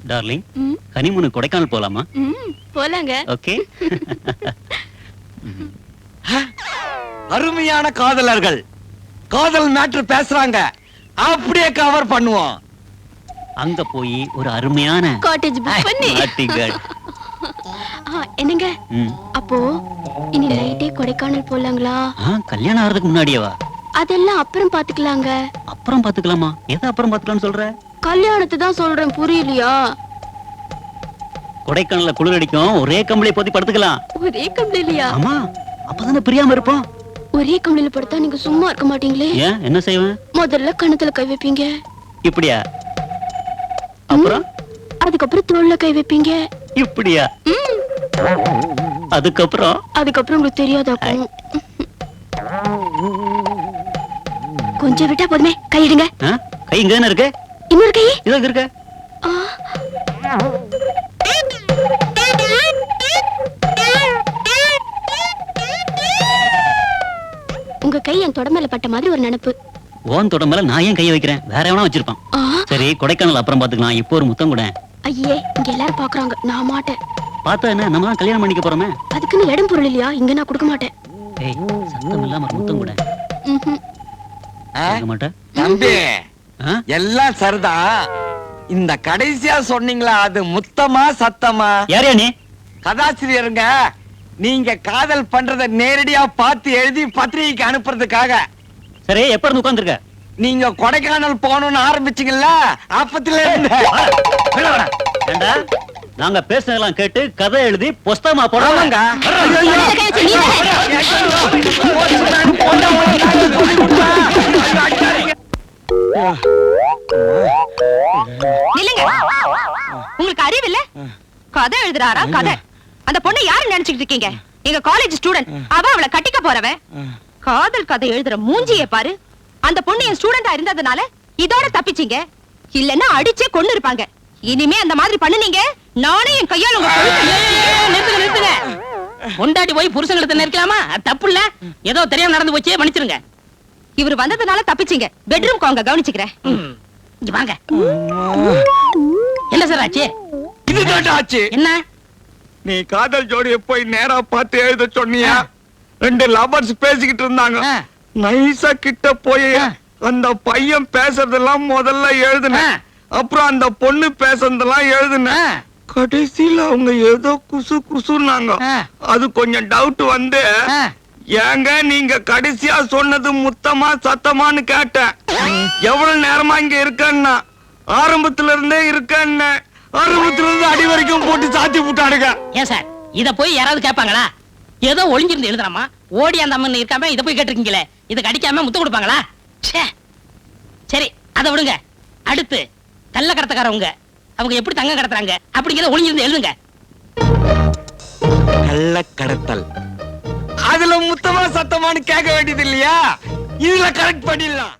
Darling, honeymoon Kodaikanal போலாமா? போலாங்க. Okay. அருமையான காதலர்கள் காதல் மேட்ரு பேசுறாங்க, அப்படியே கவர் பண்ணுவோம். அங்க போய் ஒரு அருமையான காட்டேஜ் புக் பண்ணி மாட்டிகள். என்னங்க அப்போ இனி நைட்டே கொடைக்கானல் போலாங்களா? கல்யாணம் ஆறதுக்கு முன்னாடியேவா? அதெல்லாம் அப்புறம் பாத்துக்கலாங்க. அப்புறம் பாத்துக்கலாமா? எதை அப்புறம் பாத்துக்கலாம்னு சொல்ற? கல்யாணத்தை தான் சொல்றேன், புரியலையா? கொடைக்கானல்ல குளிர் அடிக்கும், ஒரே கம்பளி போத்தி படுத்துக்கலாம். ஒரே கம்பளிலையா? ஆமா, அப்பதானே பிரியாம இருப்போம். ஒரே கம்பளில படுத்தா நீங்க சும்மா இருக்க மாட்டீங்களே? ஏன், என்ன செய்வேன்? முதல்ல கணத்துல கை வைப்பீங்க. இப்படியா? அப்புறம் அதுக்கப்புறம் தோல்ல கை வைப்பீங்க. இப்படியா? அதுக்கப்புறம் உங்களுக்கு தெரியாதாக்கும். கொஞ்சம் விட்டா போதுமே, கையிடுங்க. கை இங்க தானே இருக்கு. இன்னொரு கை இதோ இருக்கு. உங்க கை என் தொடமேல பட்ட மாதிரி ஒரு நினைப்பு. ஓன் தொட மேல நான் ஏன் கையை வைக்கிறேன்? வேற எவனா வச்சிருப்பான். சரி, கொடைக்கானல் அப்புறம் பாத்துக்கலாம். இப்போ ஒரு முத்தம் கூட. ஐயே, இங்க எல்லாரும் பாக்குறாங்க, நான் மாட்டேன். பார்த்தா என்ன, நம்ம தான் கல்யாணம் பண்ணிக்க போறோமே. அதுக்குன்னு இடம் பொருள் இல்லையா? இங்க நான் கொடுக்க மாட்டேன். ஏய், சத்தம் இல்லாம ஒரு முத்தம் கூட. மாட்டேன் தம்பி, எல்லாம் சரிதான். இந்த கடைசியா சொன்னீங்களா, அது முத்தமா சத்தமா? யாரையா நீ? கதாசிரியருங்க. நீங்க காதல் பண்றத நேரடியா பார்த்து எழுதி பத்திரிகைக்கு அனுப்புறதுக்காக. சரி, எப்ப இருந்து உட்கார்ந்திருக்க? நீங்க கொடைக்கானல் போகணும்னு ஆரம்பிச்சீங்கல்ல, அப்பத்துல இருந்து. ஏண்டா, நாங்க பேசுனதெல்லாம் கேட்டு கதை எழுதி புஸ்தகமா போடுவாங்க. உங்களுக்கு அறிவு இல்ல? கதை எழுதுறாரா? கதை. அந்த பொண்ணு யாரு நினைச்சுக்கிட்டு இருக்கீங்க? எங்க காலேஜ் ஸ்டூடெண்ட். அவளை கட்டிக்க போறவன். காதல் கதை எழுதுற மூஞ்சியை பாரு. அந்த பொண்ணு என் ஸ்டூடெண்டா இருந்ததுனால இதோட தப்பிச்சீங்க. இல்லன்னா அடிச்சே கொண்டு இருப்பாங்க. இனிமே அந்த மாதிரி பண்ணுனீங்க, நானே என் கையால உங்க நிறுத்துங்க. கொண்டாடி போய் புருஷங்களை நிற்கலாமா? தப்பு இல்ல, ஏதோ தெரியாம நடந்து போச்சே, மன்னிச்சிருங்க. இவர் வந்ததுனால தப்பிச்சீங்க. பெட்ரூம் அவங்க கவனிச்சுக்கிறேன். இங்க வாங்க. என்ன சார் ஆச்சு? இதுதான் ஆச்சு. என்ன? நீ காதல் ஜோடியை போய் நேரா பார்த்து எழுத சொன்னியா? ரெண்டு லவர்ஸ் பேசிக்கிட்டு இருந்தாங்க. நைசா கிட்ட போய் அந்த பையன் பேசுறதெல்லாம் முதல்ல எழுதுனேன். அப்புறம் அந்த பொண்ணு பேசுறதெல்லாம் எழுதுனேன். கடைசியில அவங்க ஏதோ குசு குசுன்னாங்க. அது கொஞ்சம் டவுட் வந்து, ஏங்க நீங்க கடைசியா சொன்னது முத்தமா சத்தமான்னு கேட்டேன். எவ்வளவு நேரமா இங்க இருக்கன்னா, ஆரம்பத்துல இருந்தே இருக்கன்னு. ஆரம்பத்துல இருந்து அடி வரைக்கும் போட்டு சாத்தி விட்டாடுங்க. ஏன் சார், இத போய் யாராவது கேட்பாங்களா? ஏதோ ஒளிஞ்சிருந்து எழுதுறாமா, ஓடி அந்த அம்மன் இருக்காம இத போய் கேட்டிருக்கீங்களே, இதுக்கு அடிக்காம முத்தம் கொடுப்பாங்களா? சரி, அதை விடுங்க. அடுத்து கள்ள கடத்தக்காரவங்க, அவங்க எப்படி தங்க கடத்துறாங்க அப்படிங்கிறத ஒளிஞ்சிருந்து எழுதுங்க. கள்ள கடத்தல், அதுல முத்தமா சத்தமானு கேட்க வேண்டியது இல்லையா? இதுல கரெக்ட் பண்ணிடலாம்.